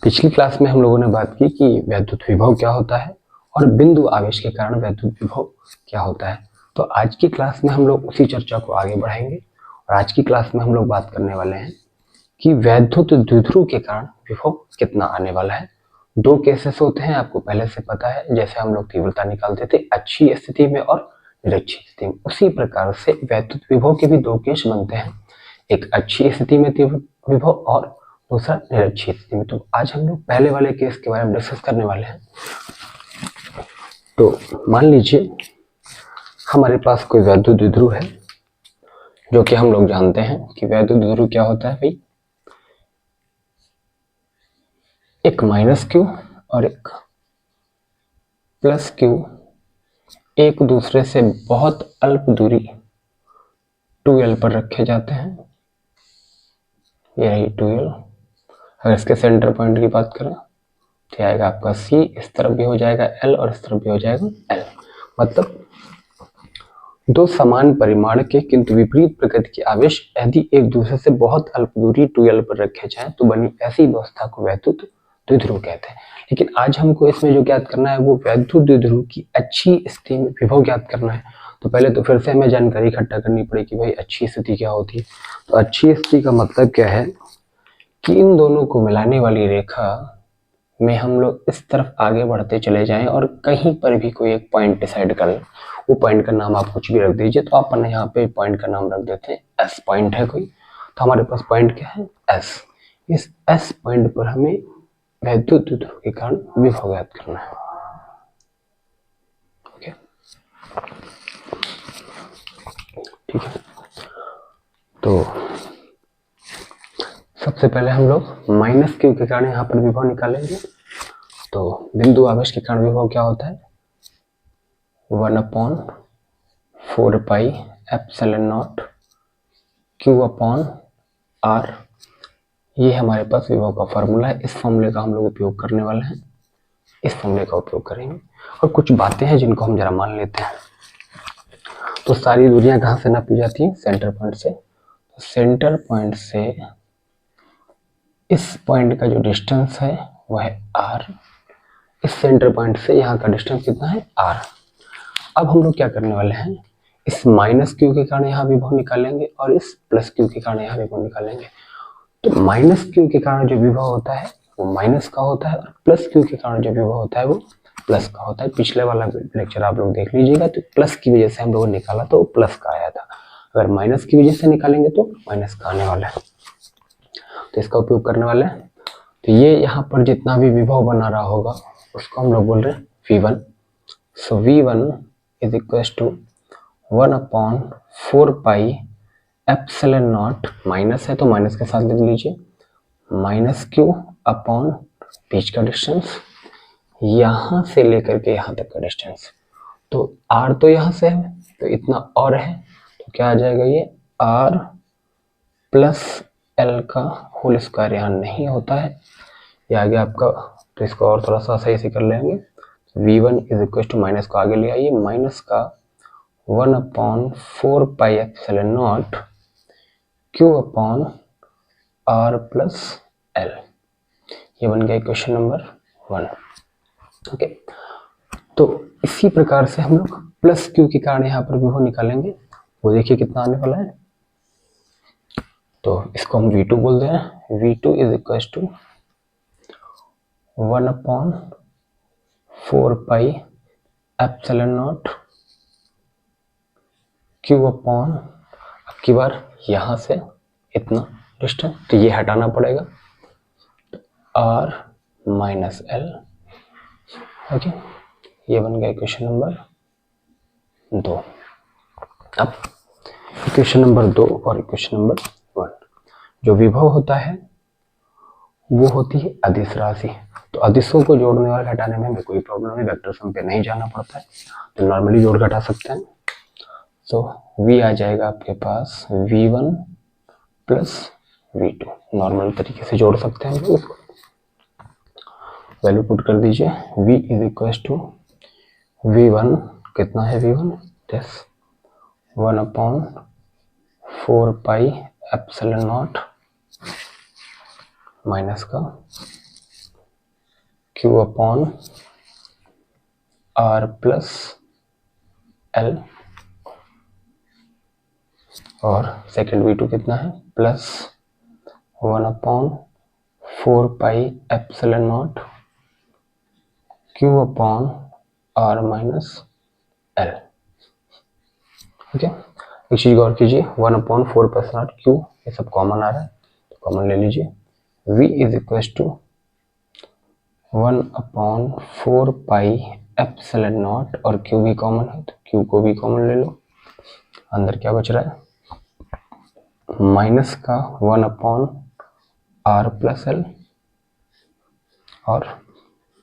पिछली क्लास में हम लोगों ने बात की कि वैद्युत विभव क्या होता है और बिंदु आवेश के कारण वैद्युत विभव क्या होता है। तो आज की क्लास में हम लोग उसी चर्चा को आगे बढ़ाएंगे और आज की क्लास में हम लोग बात करने वाले हैं कि वैद्युत द्विध्रुव के कारण विभव कितना आने वाला है। दो केसेस होते हैं, आपको पहले से पता है। जैसे हम लोग तीव्रता निकालते थे अच्छी स्थिति में और निरक्षी स्थिति में, उसी प्रकार से वैद्युत विभव के भी दो केस बनते हैं, एक अच्छी स्थिति में तीव्र विभव और दूसरा निरक्षी स्थिति में। तो आज हम लोग पहले वाले केस के बारे में डिस्कस करने वाले हैं। तो मान लीजिए हमारे पास कोई वैद्युत द्विध्रुव है, जो कि हम लोग जानते हैं कि वैद्युत द्विध्रुव क्या होता है भाई, एक माइनस क्यू और एक प्लस क्यू एक दूसरे से बहुत अल्प दूरी 2l पर रखे जाते हैं। ये रही 2l। अगर इसके सेंटर पॉइंट की बात करें तो आएगा आपका C, इस तरफ भी हो जाएगा L और इस तरफ भी हो जाएगा L। मतलब दो समान परिमाण के किंतु विपरीत प्रकृति के आवेश यदि एक दूसरे से बहुत अल्प दूरी 2l पर रखे जाएं तो बनी ऐसी व्यवस्था को वैद्युत द्विध्रुव कहते हैं। लेकिन आज हमको इसमें जो ज्ञात करना है वो वैद्युत द्विध्रुव की अच्छी स्थिति में विभव ज्ञात करना है। तो पहले तो फिर से हमें जानकारी इकट्ठा करनी पड़ेगी भाई अच्छी स्थिति क्या होती है। तो अच्छी स्थिति का मतलब क्या है कि इन दोनों को मिलाने वाली रेखा में हम लोग इस तरफ आगे बढ़ते चले जाएं और कहीं पर भी कोई एक पॉइंट डिसाइड कर लें। वो पॉइंट का नाम आप कुछ भी रख दीजिए। तो अपन यहाँ पे पॉइंट का नाम रख देते हैं एस पॉइंट है कोई। तो हमारे पास पॉइंट क्या है एस। इस एस पॉइंट पर हमें वैद्युत द्विध्रुव के कारण विभव ज्ञात करना है। ओके, ठीक है। तो सबसे पहले हम लोग माइनस क्यू के कारण यहाँ पर विभव निकालेंगे। तो बिंदु आवेश के कारण विभव क्या होता है 1/4 pi epsilon nought Q upon R। ये हमारे पास विभव का फॉर्मूला है। इस फॉर्मूले का हम लोग उपयोग करने वाले हैं, इस फॉर्मूले का उपयोग करेंगे। और कुछ बातें हैं जिनको हम जरा मान लेते हैं। तो सारी दूरियां कहाँ से नापी जाती हैं सेंटर पॉइंट से। तो सेंटर पॉइंट से इस पॉइंट का जो डिस्टेंस है वह है R। इस सेंटर पॉइंट से यहाँ का डिस्टेंस कितना है R। अब हम लोग क्या करने वाले हैं, इस माइनस क्यू के कारण यहाँ विभव निकालेंगे और इस प्लस क्यू के कारण यहाँ विभव निकालेंगे। तो माइनस क्यू के कारण जो विभव होता है वो माइनस का होता है और प्लस क्यू के कारण जो विभव होता है वो प्लस का होता है। पिछले वाला लेक्चर आप लोग देख लीजिएगा। तो प्लस की वजह से हम लोगों ने निकाला तो प्लस का आया था, अगर माइनस की वजह से निकालेंगे तो माइनस का आने वाला है। तो इसका उपयोग करने वाले हैं। तो ये यहाँ पर जितना भी विभव बना रहा होगा उसको हम लोग बोल रहे हैं V1। So V1 is equal to 1/4 pi epsilon nought, minus है तो माइनस के साथ लिख लीजिए, माइनस क्यू अपॉन बीच का डिस्टेंस यहाँ से लेकर के यहाँ तक का डिस्टेंस। तो R तो यहाँ से है तो इतना और है, तो क्या आ जाएगा ये R प्लस L का होल स्क्वायर यहाँ नहीं होता है, ये आ गया आपका। तो इसको और थोड़ा सा सही से कर लेंगे। V1 is equal to minus को आगे ले आइए, माइनस का 1/4 pi epsilon nought Q upon R plus L। ये बन गया इक्वेशन नंबर 1। ओके, तो इसी प्रकार से हम लोग प्लस Q के कारण यहाँ पर विभव निकालेंगे। वो देखिए कितना आने वाला है। तो इसको हम V2 बोल दे रहे हैं। V2 is equal to 1/4 pi epsilon nought Q upon, अब की बार यहाँ से इतना डिस्टेंस तो ये हटाना पड़ेगा, R माइनस L। ओके, ये बन गया इक्वेशन नंबर 2। अब इक्वेशन नंबर 2 और इक्वेशन नंबर 1, जो विभव होता है वो होती है अदिश राशि। तो अदिशों को जोड़ने और घटाने में हमें कोई प्रॉब्लम नहीं, वेक्टर सम पे नहीं जाना पड़ता है, तो नॉर्मली जोड़ घटा सकते हैं। तो V आ जाएगा आपके पास V1 प्लस V2, नॉर्मल तरीके से जोड़ सकते हैं। इसको वैल्यू पुट कर दीजिए। V is equal to V1 कितना है V1 10 1/4 pi epsilon nought minus का Q upon R plus L, और सेकेंड V2 कितना है plus 1 upon 4 pi epsilon nought Q upon R minus L। ठीक है, एक चीज गौर कीजिए, 1 अपॉन 4 प्लस नॉट Q ये सब कॉमन आ रहा है तो कॉमन ले लीजिए। V is equal to 1 upon 4 pi epsilon nought, और Q भी कॉमन है तो Q को भी कॉमन ले लो। अंदर क्या बच रहा है, माइनस का 1 अपॉन R प्लस L और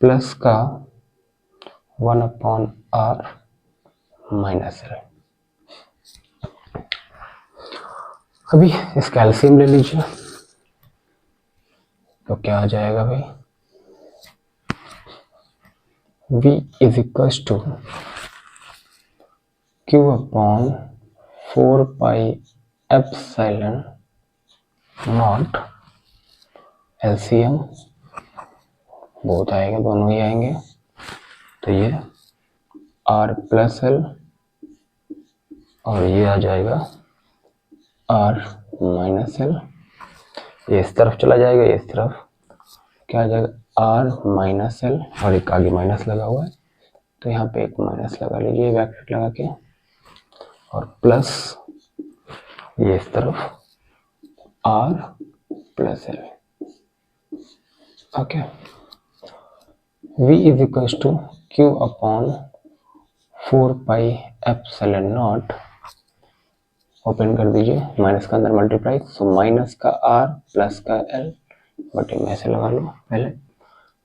प्लस का 1 अपॉन R माइनस L। अभी इसका एलसीएम ले लीजिए तो क्या आ जाएगा भाई, V is equal to Q upon 4 pi epsilon nought, LCM बहुत आएगा, दोनों ही आएंगे तो ये R प्लस L और ये आ जाएगा R माइनस L। ये इस तरफ चला जाएगा, ये इस तरफ क्या आ जाएगा R माइनस L, और एक आगे माइनस लगा हुआ है तो यहाँ पे एक माइनस लगा लीजिए ब्रैकेट लगा के, और प्लस ये इस तरफ R plus L। Okay, V is equal to Q upon 4 pi epsilon nought, open कर दीजिए, माइनस का अंदर मल्टीप्लाई, सो माइनस का R प्लस का L बटे में ऐसे लगा लो पहले,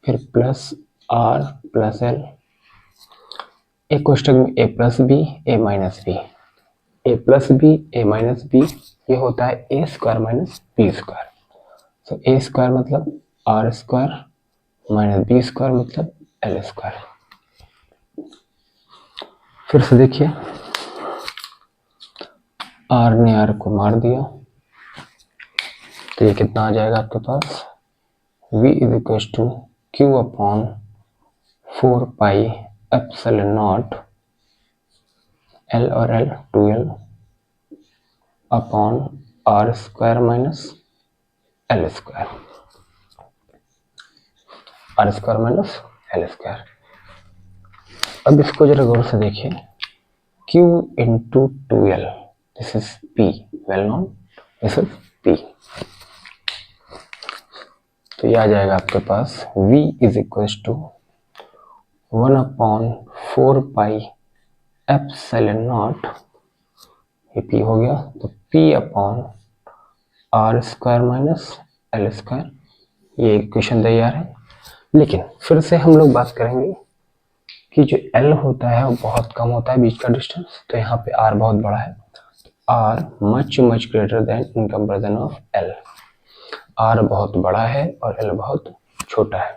फिर प्लस R प्लस L, एक कोष्टक में A plus B A minus B, A plus B A minus B ये होता है A square minus B square, तो ए स्क्वायर मतलब R square minus B square मतलब एल स्क्वायर। फिर से देखिए, आर ने आर को मार दिया तो ये कितना आ जाएगा आपके पास, v is equal to Q upon 4 pi epsilon not L और L 2l upon R square minus L square, R square minus L square. अब इसको जरा गौर से देखिए, Q into 2l, this is P, well known, this is P, तो ये आ जाएगा आपके पास V is equal to 1 upon 4 pi epsilon not, ये P हो गया तो P upon R square minus L square, ये इक्वेशन तैयार है। लेकिन फिर से हम लोग बात करेंगे कि जो L होता है वो बहुत कम होता है बीच का डिस्टेंस, तो यहाँ पे R बहुत बड़ा है, R much much greater then in comparison of L, R बहुत बड़ा है और L बहुत छोटा है,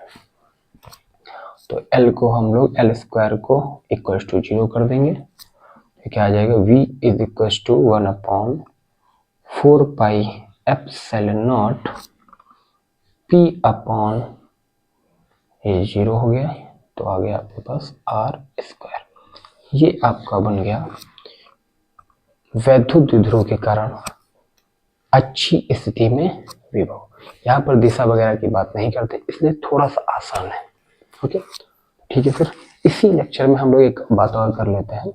तो L को हम लोग L स्क्वायर को इक्वल टू 0 कर देंगे, तो क्या आ जाएगा V is equal to 1 upon 4 pi epsilon nought P upon ये 0 हो गया तो आ गया आपके पास R स्क्वायर। ये आपका बन गया वैद्युत द्विध्रुव के कारण अच्छी स्थिति में विभव। यहाँ पर दिशा वगैरह की बात नहीं करते इसलिए थोड़ा सा आसान है। ओके ठीक है, फिर इसी लेक्चर में हम लोग एक बात और कर लेते हैं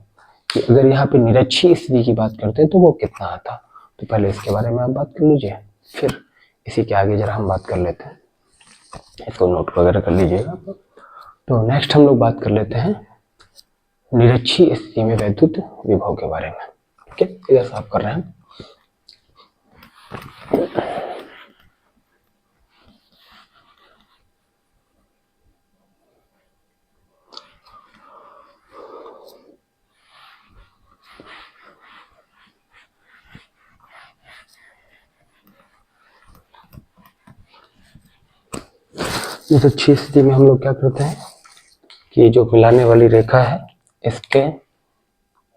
कि अगर यहाँ पे निरक्षीय स्थिति की बात करते हैं तो वो कितना आता, तो पहले इसके बारे में आप बात कर लीजिए, फिर इसी के आगे जरा हम बात कर लेते हैं, इसको नोट वगैरह कर लीजिएगा। तो नेक्स्ट हम लोग बात कर लेते हैं निरक्षीय स्थिति में वैद्युत विभव के बारे में। ठीक है, इधर साफ कर रहे हैं। निरक्षीय स्थिति में हम लोग क्या करते हैं कि जो मिलाने वाली रेखा है इसके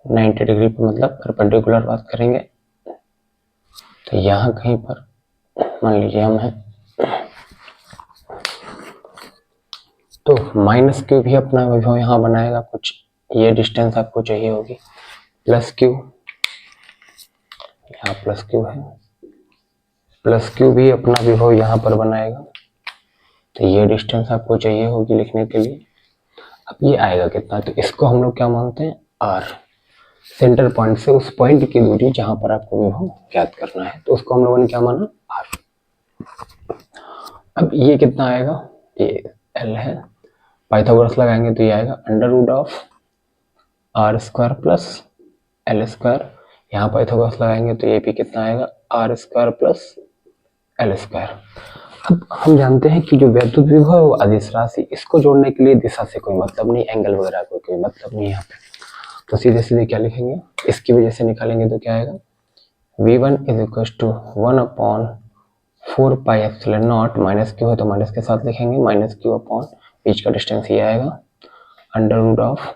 90 डिग्री पर मतलब परपेंडिकुलर बात करेंगे, तो यहाँ कहीं पर मान लीजिए हम हैं, तो माइनस क्यू भी अपना विभव यहाँ बनाएगा, कुछ ये डिस्टेंस आपको चाहिए होगी, प्लस क्यू, यहाँ प्लस क्यू है, प्लस क्यू भी अपना विभव यहाँ पर बनाएगा, तो ये डिस्टेंस आपको चाहिए होगी लिखने के लिए। अब ये आएगा कितना, तो इसको हम लोग क्या मानते हैं, आर। सेंटर पॉइंट से उस पॉइंट की दूरी जहां पर आपको विभव ज्ञात करना है, तो उसको हम लोगों ने क्या माना, आर। अब ये कितना आएगा, ये एल है, पाइथागोरस लगाएंगे तो ये आएगा under root of R square plus L square, यहाँ पाइथागोरस लगाएंगे तो ये भी कितना आएगा, R square plus L square. अब हम जानते हैं कि जो वैद्युत विभव है वो अदिश राशि, इसको जोड़ने के लिए दिशा से कोई मतलब नहीं, एंगल वगैरह कोई मतलब नहीं यहाँ पे, तो सीधे सीधे क्या लिखेंगे, इसकी वजह से निकालेंगे तो क्या आएगा, V1 is equal to 1/4πε0, minus Q है तो माइनस के साथ लिखेंगे, माइनस क्यू अपॉन बीच का डिस्टेंस ये आएगा, under root of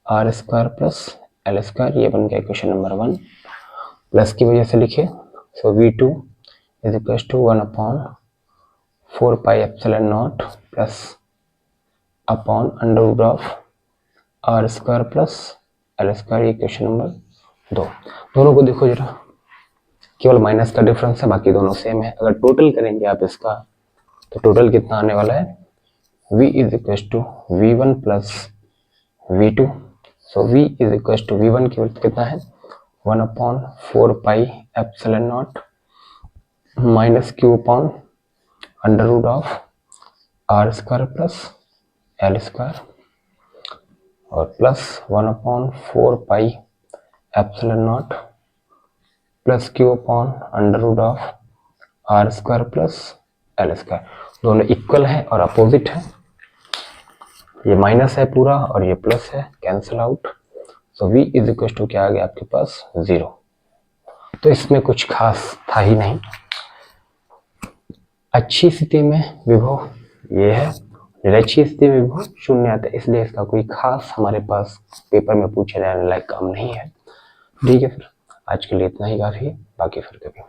R square plus L square, ये बन गया इक्वेशन नंबर 1। प्लस की वजह से लिखे, so V2 is equal to 1/4πε0 plus upon under root of R square plus L square, equation number 2। दोनों को देखो जरा, केवल माइनस का डिफरेंस है, बाकी दोनों सेम है। अगर टोटल करेंगे आप इसका, तो टोटल कितना आने वाला है, v is equal to V1 plus V2, so v is equal to V1 की वैल्यू कितना है, 1/4πε0 minus Q upon under root of R square plus L square, और plus 1/4πε0 plus Q upon under root of R square plus L square. दोनों equal है और opposite है, ये minus है पूरा और ये प्लस है, cancel out, so v is equal to क्या आ गया आपके पास, 0। तो इसमें कुछ खास था ही नहीं। अच्छी स्थिति में विभव ये है, निरक्षीय स्थिति में विभव शून्य आता है, इसलिए इसका कोई खास हमारे पास पेपर में पूछे जाने लायक काम नहीं है। ठीक है, फिर आज के लिए इतना ही काफी है, बाकी फिर कभी।